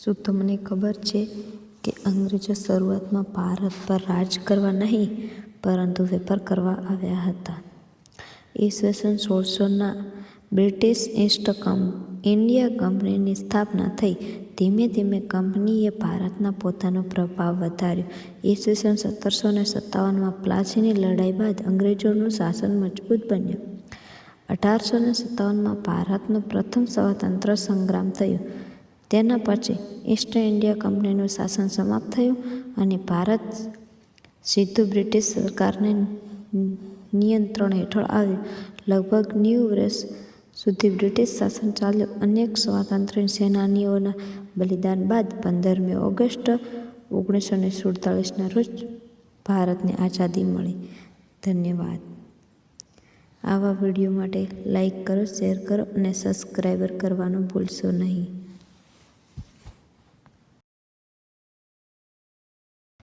શું તમને ખબર છે કે અંગ્રેજો શરૂઆતમાં ભારત પર રાજ કરવા નહીં પરંતુ વેપાર કરવા આવ્યા હતા? ઈસવીસન 1600ના બ્રિટિશ ઈસ્ટ ઇન્ડિયા કંપનીની સ્થાપના થઈ. ધીમે ધીમે કંપનીએ ભારતમાં પોતાનો પ્રભાવ વધાર્યો. ઈસવીસન 1757માં પ્લાસીની લડાઈ બાદ અંગ્રેજોનું શાસન મજબૂત બન્યું. 1857માં ભારતનો પ્રથમ સ્વાતંત્ર્ય સંગ્રામ થયો. તેના પછી ઈસ્ટ ઇન્ડિયા કંપનીનું શાસન સમાપ્ત થયું અને ભારત સીધું બ્રિટિશ સરકારના નિયંત્રણ હેઠળ આવ્યું. લગભગ 90 વર્ષ સુધી બ્રિટિશ શાસન ચાલ્યું. અનેક સ્વાતંત્ર્ય સેનાનીઓના બલિદાન બાદ 15મી ઓગસ્ટ 1947ના રોજ ભારતને આઝાદી મળી. ધન્યવાદ. આવા વિડીયો માટે લાઈક કરો, શેર કરો અને સબસ્ક્રાઈબ કરવાનું ભૂલશો નહીં.